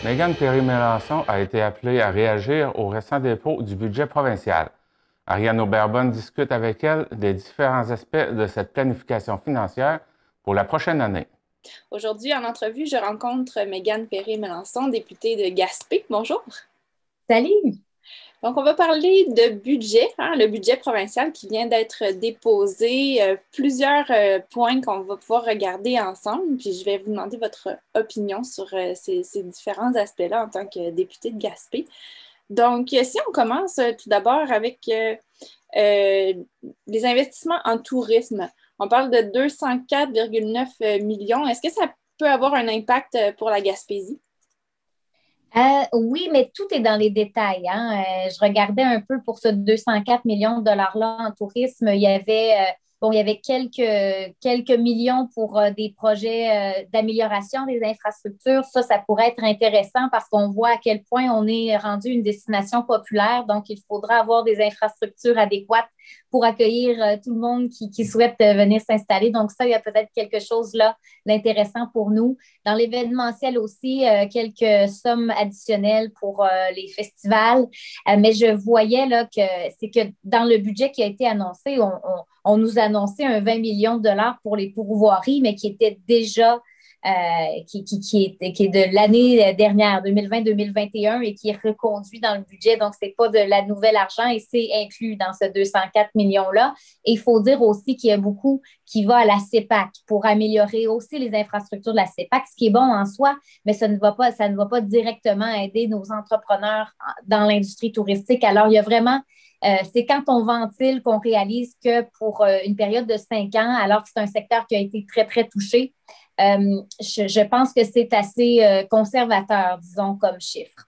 Mégane Perry-Melançon a été appelée à réagir au récent dépôt du budget provincial. Ariane Aubert-Bonne discute avec elle des différents aspects de cette planification financière pour la prochaine année. Aujourd'hui, en entrevue, je rencontre Mégane Perry-Melançon, députée de Gaspé. Bonjour. Salut! Donc, on va parler de budget, le budget provincial qui vient d'être déposé. Plusieurs points qu'on va pouvoir regarder ensemble. Puis, je vais vous demander votre opinion sur ces différents aspects-là en tant que députée de Gaspé. Donc, si on commence tout d'abord avec les investissements en tourisme. On parle de 204,9 millions. Est-ce que ça peut avoir un impact pour la Gaspésie? Oui, mais tout est dans les détails, hein. Je regardais un peu pour ce 204 millions de dollars-là en tourisme. Il y avait quelques millions pour des projets d'amélioration des infrastructures. Ça pourrait être intéressant parce qu'on voit à quel point on est rendu une destination populaire. Donc, il faudra avoir des infrastructures adéquates pour accueillir tout le monde qui souhaite venir s'installer. Donc, ça, il y a peut-être quelque chose là d'intéressant pour nous. Dans l'événementiel aussi, quelques sommes additionnelles pour les festivals. Mais je voyais là que c'est que dans le budget qui a été annoncé, on nous annonçait un 20 millions de dollars pour les pourvoiries, mais qui était déjà qui est de l'année dernière, 2020-2021, et qui est reconduit dans le budget. Donc, ce n'est pas de la nouvelle argent et c'est inclus dans ce 204 millions-là. Et il faut dire aussi qu'il y a beaucoup qui va à la CEPAC pour améliorer aussi les infrastructures de la CEPAC, ce qui est bon en soi, mais ça ne va pas directement aider nos entrepreneurs dans l'industrie touristique. Alors, il y a vraiment c'est quand on ventile qu'on réalise que pour une période de 5 ans, alors que c'est un secteur qui a été très, très touché, je pense que c'est assez conservateur, disons, comme chiffre.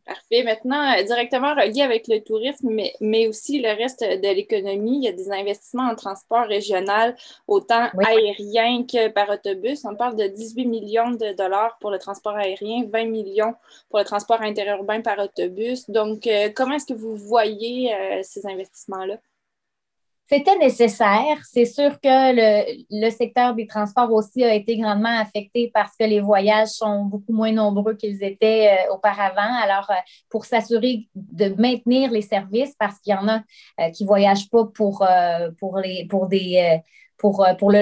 Parfait. Maintenant, directement relié avec le tourisme, mais aussi le reste de l'économie, il y a des investissements en transport régional, autant Oui. aérien que par autobus. On parle de 18 millions de dollars pour le transport aérien, 20 millions pour le transport interurbain par autobus. Donc, comment est-ce que vous voyez ces investissements-là? C'était nécessaire. C'est sûr que le secteur des transports aussi a été grandement affecté parce que les voyages sont beaucoup moins nombreux qu'ils étaient auparavant. Alors, pour s'assurer de maintenir les services, parce qu'il y en a qui ne voyagent pas pour le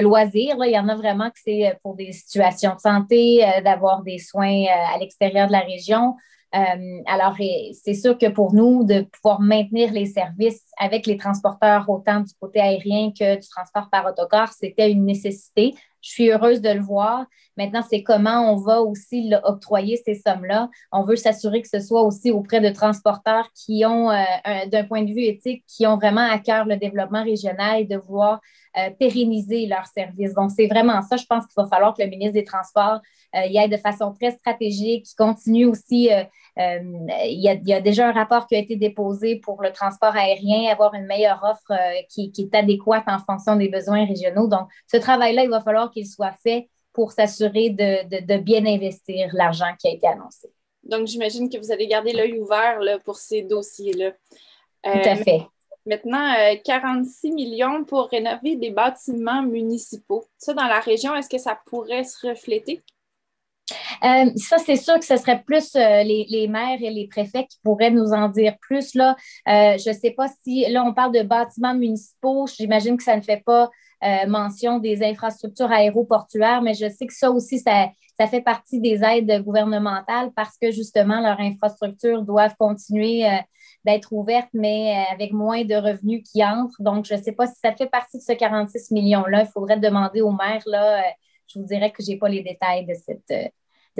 loisir, là. Il y en a vraiment que c'est pour des situations de santé, d'avoir des soins à l'extérieur de la région. Alors, c'est sûr que pour nous, de pouvoir maintenir les services avec les transporteurs, autant du côté aérien que du transport par autocar, c'était une nécessité. Je suis heureuse de le voir. Maintenant, c'est comment on va aussi octroyer ces sommes-là. On veut s'assurer que ce soit aussi auprès de transporteurs qui ont, d'un point de vue éthique, qui ont vraiment à cœur le développement régional et de vouloir pérenniser leurs services. Donc, c'est vraiment ça. Je pense qu'il va falloir que le ministre des Transports y aille de façon très stratégique, qui continue aussi il y a déjà un rapport qui a été déposé pour le transport aérien, avoir une meilleure offre qui est adéquate en fonction des besoins régionaux. Donc, ce travail-là, il va falloir qu'il soit fait pour s'assurer de bien investir l'argent qui a été annoncé. Donc, j'imagine que vous allez garder l'œil ouvert là, pour ces dossiers-là. Tout à fait. Maintenant, 46 millions pour rénover des bâtiments municipaux. Ça, dans la région, est-ce que ça pourrait se refléter? Ça, c'est sûr que ce serait plus les maires et les préfets qui pourraient nous en dire plus, là. Je ne sais pas si, là, on parle de bâtiments municipaux. J'imagine que ça ne fait pas mention des infrastructures aéroportuaires, mais je sais que ça aussi, ça fait partie des aides gouvernementales parce que, justement, leurs infrastructures doivent continuer d'être ouvertes, mais avec moins de revenus qui entrent. Donc, je ne sais pas si ça fait partie de ce 46 millions-là. Il faudrait demander aux maires, là. Je vous dirais que je n'ai pas les détails de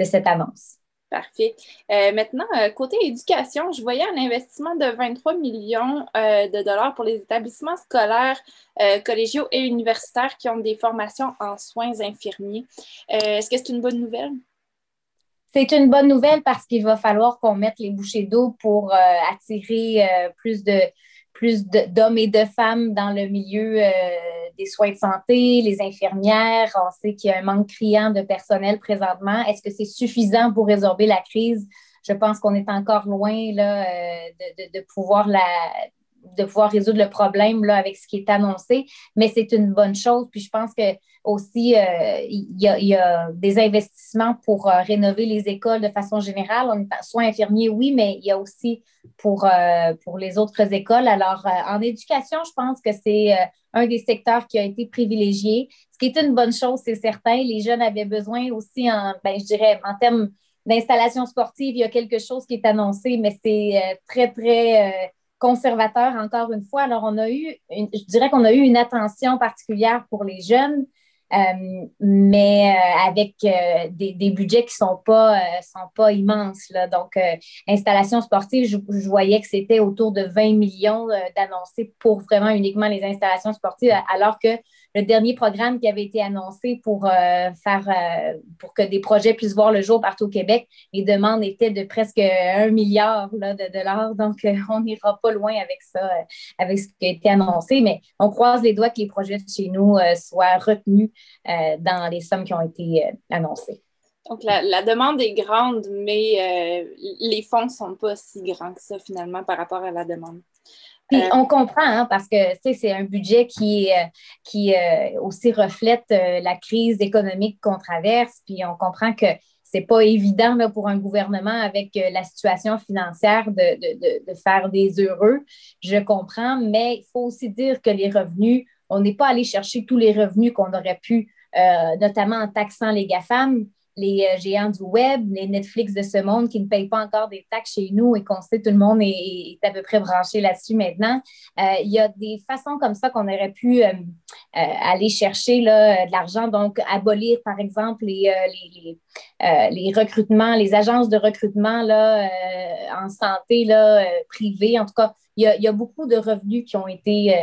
cette annonce. Parfait. Maintenant, côté éducation, je voyais un investissement de 23 millions de dollars pour les établissements scolaires, collégiaux et universitaires qui ont des formations en soins infirmiers. Est-ce que c'est une bonne nouvelle? C'est une bonne nouvelle parce qu'il va falloir qu'on mette les bouchées d'eau pour attirer plus d'hommes et de femmes dans le milieu des soins de santé, les infirmières. On sait qu'il y a un manque criant de personnel présentement. Est-ce que c'est suffisant pour résorber la crise? Je pense qu'on est encore loin là, de pouvoir résoudre le problème là, avec ce qui est annoncé, mais c'est une bonne chose. Puis je pense que aussi, il y a des investissements pour rénover les écoles de façon générale. On est soins infirmiers, oui, mais il y a aussi pour les autres écoles. Alors, en éducation, je pense que c'est un des secteurs qui a été privilégié, ce qui est une bonne chose, c'est certain. Les jeunes avaient besoin aussi, je dirais, en termes d'installation sportive, il y a quelque chose qui est annoncé, mais c'est très, très conservateur, encore une fois. Alors, je dirais qu'on a eu une attention particulière pour les jeunes, mais avec des budgets qui sont pas immenses, là. Donc, installation sportive, je voyais que c'était autour de 20 millions d'annoncés pour vraiment uniquement les installations sportives, alors que le dernier programme qui avait été annoncé pour pour que des projets puissent voir le jour partout au Québec, les demandes étaient de presque 1 milliard là, de dollars. Donc, on n'ira pas loin avec ça, avec ce qui a été annoncé, mais on croise les doigts que les projets de chez nous soient retenus dans les sommes qui ont été annoncées. Donc, la demande est grande, mais les fonds ne sont pas si grands que ça, finalement, par rapport à la demande. Puis on comprend, hein, parce que c'est un budget qui aussi reflète la crise économique qu'on traverse. Puis on comprend que c'est pas évident là, pour un gouvernement avec la situation financière de faire des heureux. Je comprends, mais il faut aussi dire que les revenus, on n'est pas allé chercher tous les revenus qu'on aurait pu, notamment en taxant les GAFAM, les géants du web, les Netflix de ce monde qui ne payent pas encore des taxes chez nous et qu'on sait tout le monde est à peu près branché là-dessus maintenant. Il y a des façons comme ça qu'on aurait pu aller chercher là, de l'argent, donc abolir par exemple les recrutements, les agences de recrutement là, en santé là, privée. En tout cas, il y a beaucoup de revenus qui ont été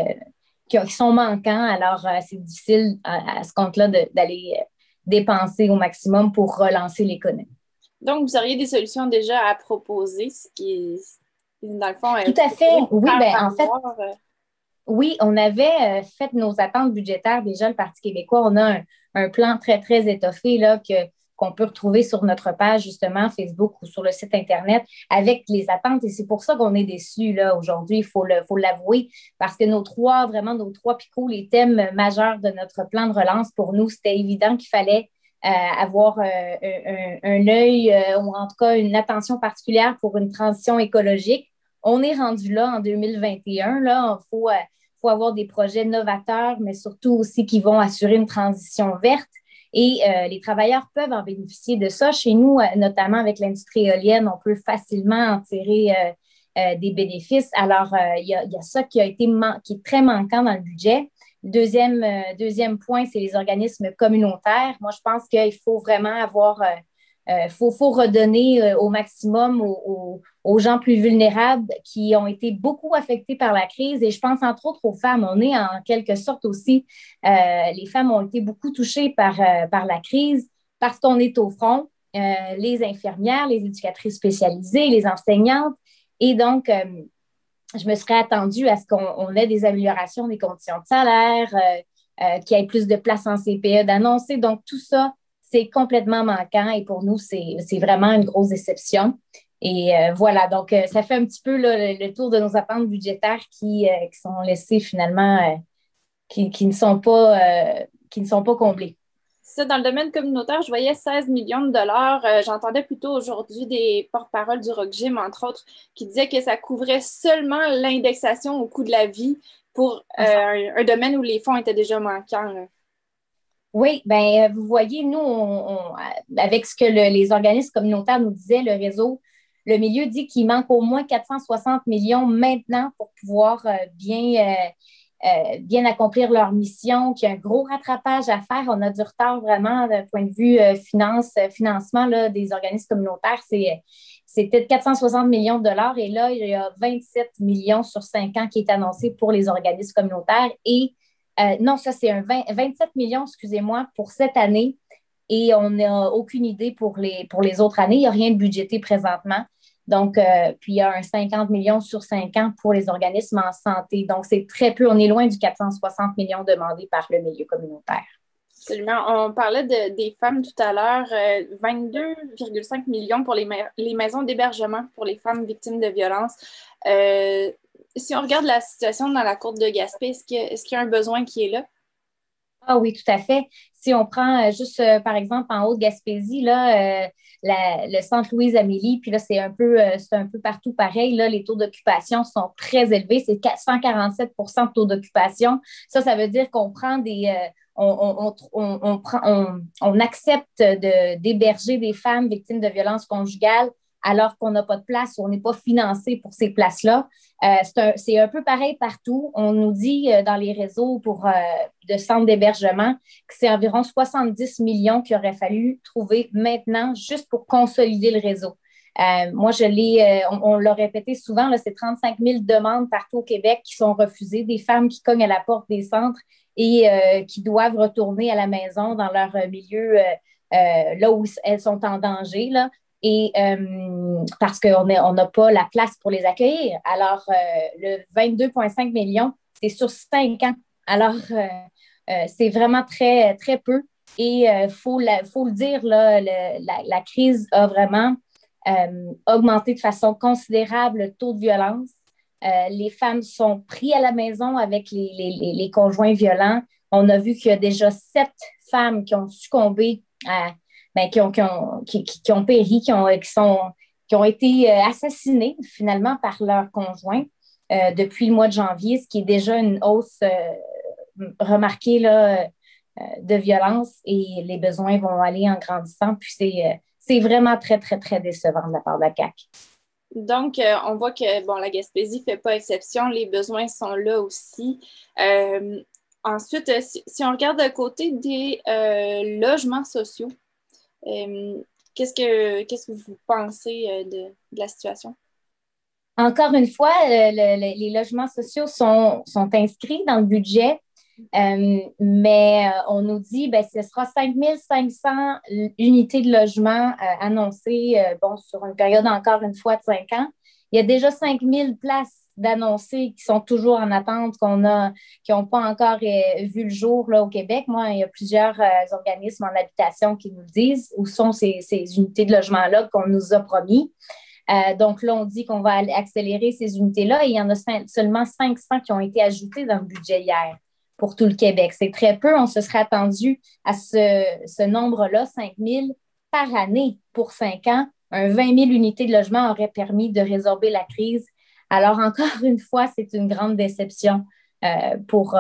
qui sont manquants. Alors, c'est difficile à ce compte-là d'aller dépenser au maximum pour relancer l'économie. Donc, vous auriez des solutions déjà à proposer, ce qui est, dans le fond... Tout à fait. Oui, en fait, oui, on avait fait nos attentes budgétaires déjà, le Parti québécois. On a un plan très, très étoffé là, qu'on peut retrouver sur notre page, justement, Facebook ou sur le site Internet, avec les attentes. Et c'est pour ça qu'on est déçus là, aujourd'hui, il faut l'avouer, parce que nos trois picots, les thèmes majeurs de notre plan de relance, pour nous, c'était évident qu'il fallait avoir un œil ou en tout cas une attention particulière pour une transition écologique. On est rendu là en 2021. Là, il faut avoir des projets novateurs, mais surtout aussi qui vont assurer une transition verte. Et les travailleurs peuvent en bénéficier de ça. Chez nous, notamment avec l'industrie éolienne, on peut facilement en tirer des bénéfices. Alors, il y a ça qui est très manquant dans le budget. Deuxième point, c'est les organismes communautaires. Moi, je pense qu'il faut vraiment avoir... faut redonner au maximum aux gens plus vulnérables qui ont été beaucoup affectés par la crise. Et je pense entre autres aux femmes. On est en quelque sorte aussi, les femmes ont été beaucoup touchées par la crise parce qu'on est au front, les infirmières, les éducatrices spécialisées, les enseignantes. Et donc, je me serais attendue à ce qu'on ait des améliorations des conditions de salaire, qu'il y ait plus de places en CPE d'annoncer. Donc, tout ça, c'est complètement manquant et pour nous, c'est vraiment une grosse déception. Et voilà, donc ça fait un petit peu là, le tour de nos attentes budgétaires qui sont laissées finalement, qui ne sont pas comblées. Ça, dans le domaine communautaire, je voyais 16 millions de dollars. J'entendais plutôt aujourd'hui des porte-paroles du Rock Gym, entre autres, qui disaient que ça couvrait seulement l'indexation au coût de la vie pour un domaine où les fonds étaient déjà manquants. Là. Oui, bien, vous voyez, nous, avec ce que les organismes communautaires nous disaient, le réseau, le milieu dit qu'il manque au moins 460 millions maintenant pour pouvoir bien accomplir leur mission, qu'il y a un gros rattrapage à faire. On a du retard vraiment d'un point de vue financement là, des organismes communautaires. C'était de 460 millions de dollars et là, il y a 27 millions sur 5 ans qui est annoncé pour les organismes communautaires et non, ça, c'est 27 millions, excusez-moi, pour cette année et on n'a aucune idée pour les autres années. Il n'y a rien de budgété présentement. Donc, puis il y a un 50 millions sur 5 ans pour les organismes en santé. Donc, c'est très peu. On est loin du 460 millions demandé par le milieu communautaire. Absolument. On parlait des femmes tout à l'heure. 22,5 millions pour les maisons d'hébergement pour les femmes victimes de violences. Si on regarde la situation dans la Côte de Gaspé, est-ce qu'il y a un besoin qui est là? Ah oui, tout à fait. Si on prend juste, par exemple, en Haute-Gaspésie, là, le centre Louise-Amélie, puis là, c'est un peu partout pareil. Là, les taux d'occupation sont très élevés. C'est 147 de taux d'occupation. Ça veut dire qu'on prend on accepte d'héberger des femmes victimes de violences conjugales alors qu'on n'a pas de place ou on n'est pas financé pour ces places-là. C'est un peu pareil partout. On nous dit dans les réseaux de centres d'hébergement que c'est environ 70 millions qu'il aurait fallu trouver maintenant juste pour consolider le réseau. Moi, on l'a répété souvent, là, c'est 35 000 demandes partout au Québec qui sont refusées, des femmes qui cognent à la porte des centres et qui doivent retourner à la maison dans leur milieu là où elles sont en danger, là. Et parce qu'on n'a pas la place pour les accueillir. Alors, le 22,5 millions, c'est sur 5 ans. Alors, c'est vraiment très, très peu. Et faut le dire, là, la crise a vraiment augmenté de façon considérable le taux de violence. Les femmes sont prises à la maison avec les conjoints violents. On a vu qu'il y a déjà 7 femmes qui ont succombé qui ont péri, qui ont été assassinés finalement par leur conjoint depuis le mois de janvier, ce qui est déjà une hausse remarquée là, de violence et les besoins vont aller en grandissant. Puis c'est vraiment très, très, très décevant de la part de la CAQ. Donc, on voit que bon, la Gaspésie ne fait pas exception, les besoins sont là aussi. Ensuite, si on regarde à côté des logements sociaux, qu'est-ce que vous pensez de la situation? Encore une fois, les logements sociaux sont inscrits dans le budget, mais on nous dit que ce sera 5 500 unités de logement annoncées sur une période encore une fois de 5 ans. Il y a déjà 5 000 places d'annoncés qui sont toujours en attente, qui n'ont pas encore vu le jour là, au Québec. Moi, il y a plusieurs organismes en habitation qui nous disent où sont ces unités de logement-là qu'on nous a promis. Donc là, on dit qu'on va accélérer ces unités-là et il y en a seulement 500 qui ont été ajoutées dans le budget hier pour tout le Québec. C'est très peu. On se serait attendu à ce nombre-là, 5 000 par année pour 5 ans. Un 20 000 unités de logement aurait permis de résorber la crise. Alors, encore une fois, c'est une grande déception pour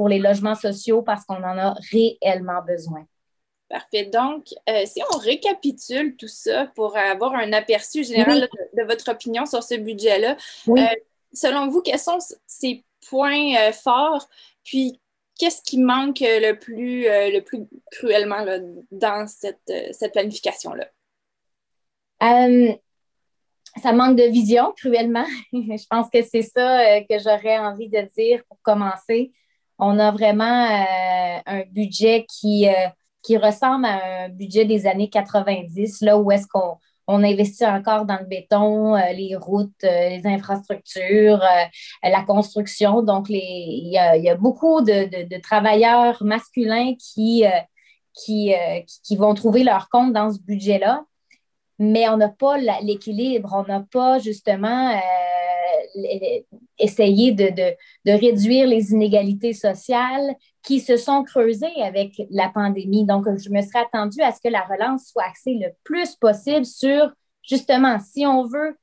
les logements sociaux parce qu'on en a réellement besoin. Parfait. Donc, si on récapitule tout ça pour avoir un aperçu général de votre opinion sur ce budget-là, selon vous, quels sont ces points forts? Puis, qu'est-ce qui manque le plus cruellement là, dans cette planification-là? Ça manque de vision, cruellement. Je pense que c'est ça que j'aurais envie de dire pour commencer. On a vraiment un budget qui ressemble à un budget des années 90, là où est-ce qu'on investit encore dans le béton, les routes, les infrastructures, la construction. Donc, il y a beaucoup de travailleurs masculins qui vont trouver leur compte dans ce budget-là. Mais on n'a pas l'équilibre, on n'a pas justement essayé de réduire les inégalités sociales qui se sont creusées avec la pandémie. Donc, je me serais attendue à ce que la relance soit axée le plus possible sur, justement, si on veut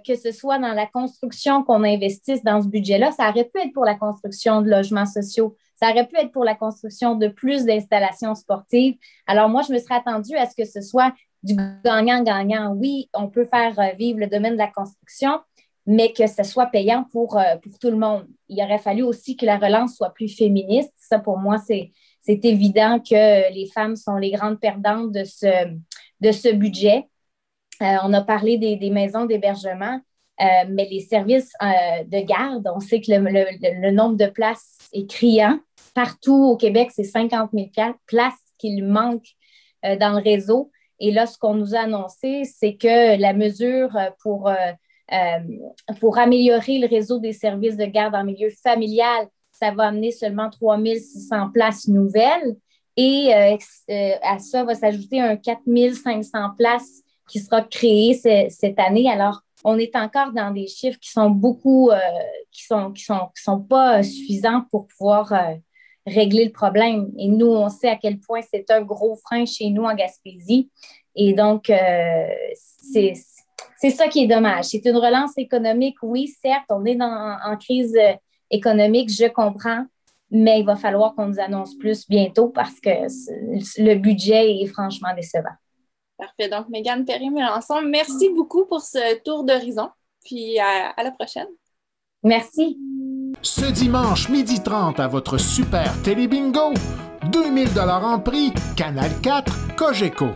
que ce soit dans la construction qu'on investisse dans ce budget-là, ça aurait pu être pour la construction de logements sociaux, ça aurait pu être pour la construction de plus d'installations sportives. Alors, moi, je me serais attendue à ce que ce soit du gagnant-gagnant. Oui, on peut faire vivre le domaine de la construction, mais que ce soit payant pour tout le monde. Il aurait fallu aussi que la relance soit plus féministe. Ça, pour moi, c'est évident que les femmes sont les grandes perdantes de ce budget. On a parlé des maisons d'hébergement, mais les services de garde, on sait que le nombre de places est criant. Partout au Québec, c'est 50 000 places qu'il manque dans le réseau. Et là, ce qu'on nous a annoncé, c'est que la mesure pour améliorer le réseau des services de garde en milieu familial, ça va amener seulement 3 600 places nouvelles. Et à ça va s'ajouter un 4 500 places qui sera créé cette année. Alors, on est encore dans des chiffres qui sont beaucoup, qui sont pas suffisants pour pouvoir régler le problème. Et nous, on sait à quel point c'est un gros frein chez nous en Gaspésie. Et donc, c'est ça qui est dommage. C'est une relance économique, oui, certes, on est en crise économique, je comprends, mais il va falloir qu'on nous annonce plus bientôt parce que le budget est franchement décevant. Parfait. Donc, Mégane Perry-Melançon, merci beaucoup pour ce tour d'horizon. Puis à la prochaine. Merci. Ce dimanche, 12h30 à votre super télé bingo, 2000 $ en prix, Canal 4, Cogeco.